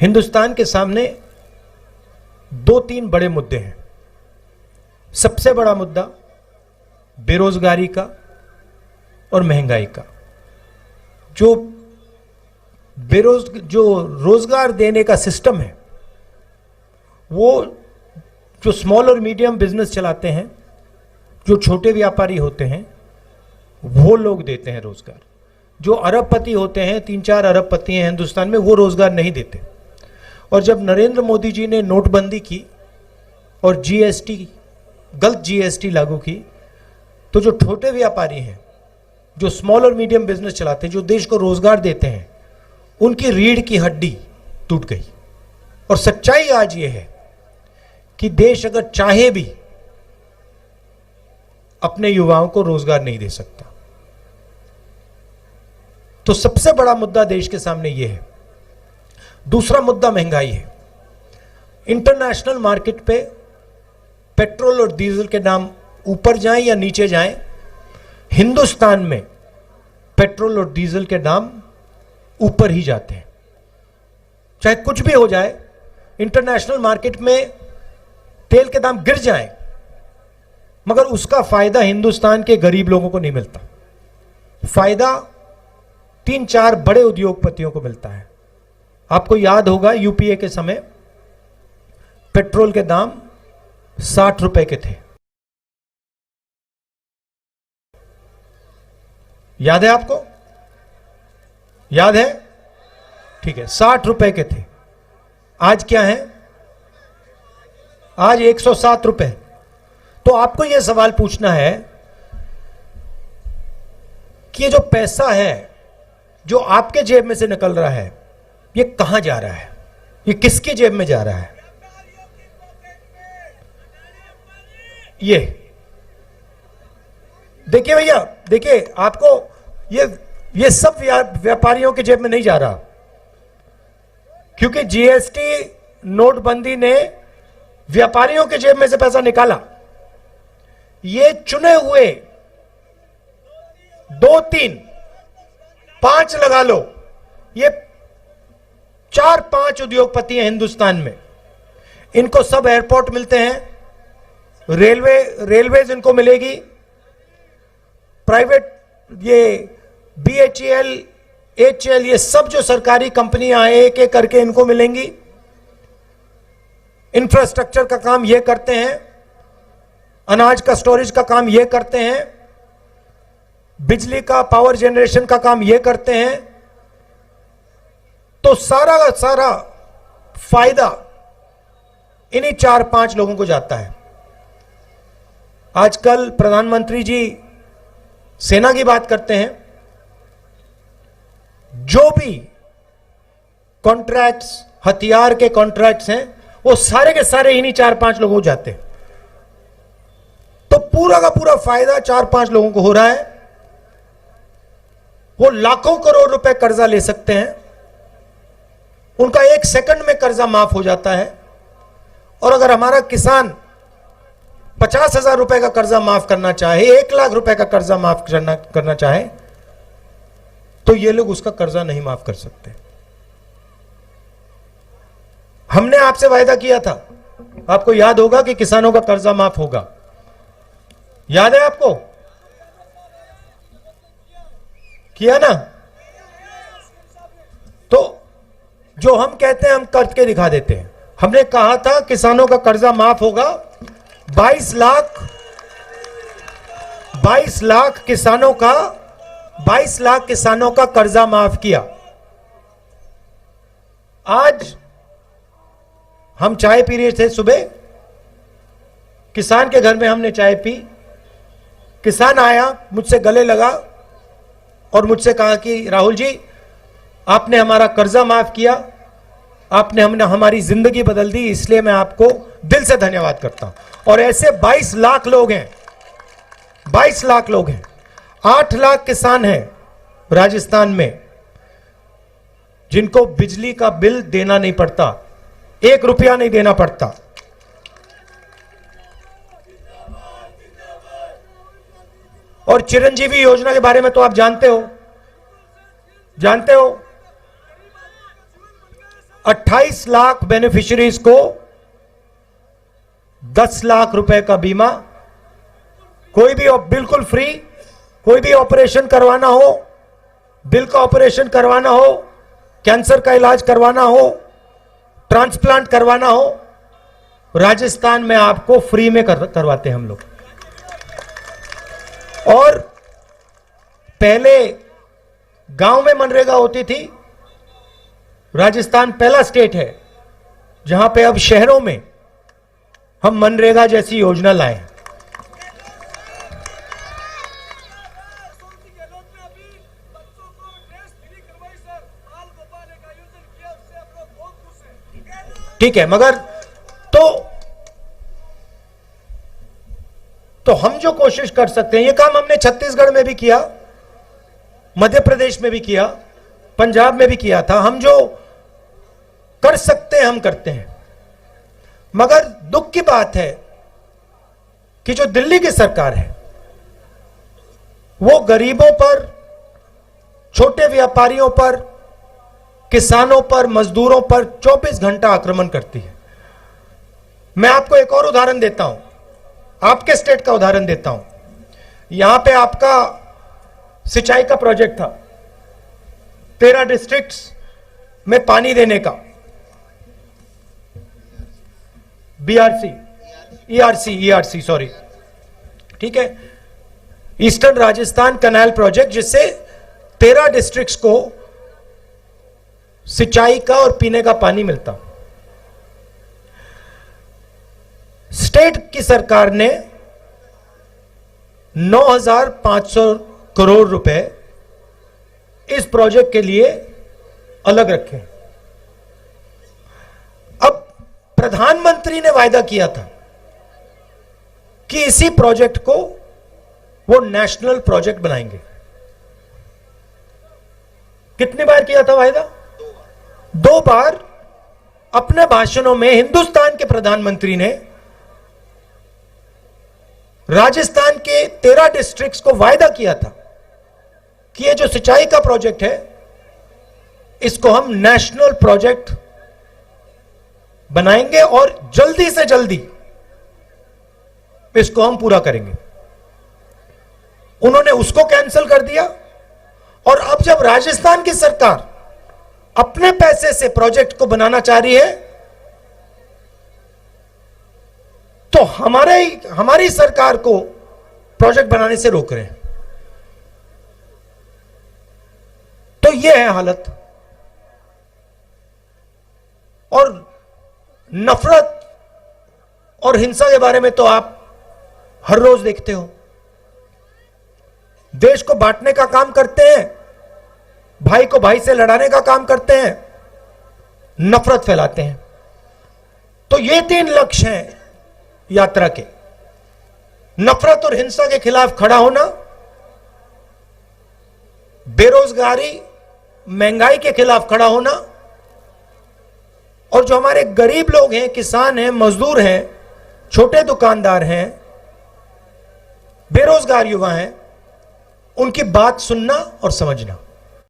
हिंदुस्तान के सामने दो तीन बड़े मुद्दे हैं। सबसे बड़ा मुद्दा बेरोजगारी का और महंगाई का। जो रोजगार देने का सिस्टम है, वो जो स्मॉल और मीडियम बिजनेस चलाते हैं, जो छोटे व्यापारी होते हैं, वो लोग देते हैं रोजगार। जो अरबपति होते हैं, 3-4 अरबपति हैं हिंदुस्तान में, वो रोजगार नहीं देते। और जब नरेंद्र मोदी जी ने नोटबंदी की और जीएसटी, गलत जीएसटी लागू की, तो जो छोटे व्यापारी हैं, जो स्मॉल और मीडियम बिजनेस चलाते हैं, जो देश को रोजगार देते हैं, उनकी रीढ़ की हड्डी टूट गई। और सच्चाई आज ये है कि देश अगर चाहे भी अपने युवाओं को रोजगार नहीं दे सकता। तो सबसे बड़ा मुद्दा देश के सामने यह है। दूसरा मुद्दा महंगाई है। इंटरनेशनल मार्केट पे पेट्रोल और डीजल के दाम ऊपर जाएं या नीचे जाएं, हिंदुस्तान में पेट्रोल और डीजल के दाम ऊपर ही जाते हैं। चाहे कुछ भी हो जाए, इंटरनेशनल मार्केट में तेल के दाम गिर जाएं, मगर उसका फायदा हिंदुस्तान के गरीब लोगों को नहीं मिलता। फायदा 3-4 बड़े उद्योगपतियों को मिलता है। आपको याद होगा, यूपीए के समय पेट्रोल के दाम 60 रुपए के थे। याद है आपको? याद है? ठीक है, 60 रुपए के थे। आज क्या है? आज 107 रुपए। तो आपको यह सवाल पूछना है कि ये जो पैसा है जो आपके जेब में से निकल रहा है, ये कहां जा रहा है? ये किसकी जेब में जा रहा है? ये देखिए भैया, देखिए, आपको ये सब व्यापारियों की जेब में नहीं जा रहा, क्योंकि जीएसटी नोटबंदी ने व्यापारियों के जेब में से पैसा निकाला। ये चुने हुए 2-3, 5 लगा लो, ये 4-5 उद्योगपति हैं हिंदुस्तान में। इनको सब एयरपोर्ट मिलते हैं, रेलवेज इनको मिलेगी, प्राइवेट ये बीएचईएल, एचएल, ये सब जो सरकारी कंपनियां हैं, एक एक करके इनको मिलेंगी। इंफ्रास्ट्रक्चर का काम ये करते हैं, अनाज का स्टोरेज का काम ये करते हैं, बिजली का पावर जनरेशन का काम ये करते हैं। तो सारा का सारा फायदा इन्हीं 4-5 लोगों को जाता है। आजकल प्रधानमंत्री जी सेना की बात करते हैं। जो भी कॉन्ट्रैक्ट्स, हथियार के कॉन्ट्रैक्ट्स हैं, वो सारे के सारे इन्हीं 4-5 लोगों को जाते हैं। तो पूरा का पूरा फायदा 4-5 लोगों को हो रहा है। वो लाखों करोड़ रुपए कर्जा ले सकते हैं, उनका 1 सेकंड में कर्जा माफ हो जाता है। और अगर हमारा किसान 50,000 रुपए का कर्जा माफ करना चाहे, 1 लाख रुपए का कर्जा माफ करना चाहे, तो ये लोग उसका कर्जा नहीं माफ कर सकते। हमने आपसे वायदा किया था, आपको याद होगा, कि किसानों का कर्जा माफ होगा। याद है आपको? किया ना? तो जो हम कहते हैं, हम करके दिखा देते हैं। हमने कहा था किसानों का कर्जा माफ होगा। 22 लाख किसानों का कर्जा माफ किया। आज हम चाय पी रहे थे सुबह, किसान के घर में हमने चाय पी। किसान आया, मुझसे गले लगा और मुझसे कहा कि राहुल जी, आपने हमारा कर्जा माफ किया, आपने हमारी जिंदगी बदल दी, इसलिए मैं आपको दिल से धन्यवाद करता हूं। और ऐसे 22 लाख लोग हैं, 22 लाख लोग हैं। 8 लाख किसान हैं राजस्थान में, जिनको बिजली का बिल देना नहीं पड़ता, 1 रुपया नहीं देना पड़ता। और चिरंजीवी योजना के बारे में तो आप जानते हो। 28 लाख बेनिफिशियरीज को 10 लाख रुपए का बीमा, कोई भी बिल्कुल फ्री, कोई भी ऑपरेशन करवाना हो, दिल का ऑपरेशन करवाना हो, कैंसर का इलाज करवाना हो, ट्रांसप्लांट करवाना हो, राजस्थान में आपको फ्री में करवाते हैं हम लोग। और पहले गांव में मनरेगा होती थी, राजस्थान पहला स्टेट है जहां पे अब शहरों में हम मनरेगा जैसी योजना लाए। ठीक है, मगर तो हम जो कोशिश कर सकते हैं, ये काम हमने छत्तीसगढ़ में भी किया, मध्य प्रदेश में भी किया, पंजाब में भी किया था। हम जो कर सकते हैं हम करते हैं। मगर दुख की बात है कि जो दिल्ली की सरकार है वो गरीबों पर, छोटे व्यापारियों पर, किसानों पर, मजदूरों पर 24 घंटा आक्रमण करती है। मैं आपको एक और उदाहरण देता हूं, आपके स्टेट का उदाहरण देता हूं। यहां पे आपका सिंचाई का प्रोजेक्ट था, 13 डिस्ट्रिक्ट्स में पानी देने का, ERC सॉरी, ठीक है, ईस्टर्न राजस्थान कैनाल प्रोजेक्ट, जिससे 13 डिस्ट्रिक्ट्स को सिंचाई का और पीने का पानी मिलता। स्टेट की सरकार ने 9,500 करोड़ रुपए इस प्रोजेक्ट के लिए अलग रखे। अब प्रधानमंत्री ने वायदा किया था कि इसी प्रोजेक्ट को वो नेशनल प्रोजेक्ट बनाएंगे। कितनी बार किया था वायदा? 2 बार। अपने भाषणों में हिंदुस्तान के प्रधानमंत्री ने राजस्थान के 13 डिस्ट्रिक्ट्स को वायदा किया था कि ये जो सिंचाई का प्रोजेक्ट है इसको हम नेशनल प्रोजेक्ट बनाएंगे और जल्दी से जल्दी इसको हम पूरा करेंगे। उन्होंने उसको कैंसिल कर दिया और अब जब राजस्थान की सरकार अपने पैसे से प्रोजेक्ट को बनाना चाह रही है तो हमारी सरकार को प्रोजेक्ट बनाने से रोक रहे हैं। तो यह है हालत। और नफरत और हिंसा के बारे में तो आप हर रोज देखते हो। देश को बांटने का काम करते हैं, भाई को भाई से लड़ाने का काम करते हैं, नफरत फैलाते हैं। तो ये 3 लक्ष्य हैं यात्रा के: नफरत और हिंसा के खिलाफ खड़ा होना, बेरोजगारी, महंगाई के खिलाफ खड़ा होना, और जो हमारे गरीब लोग हैं, किसान हैं, मजदूर हैं, छोटे दुकानदार हैं, बेरोजगार युवा हैं, उनकी बात सुनना और समझना।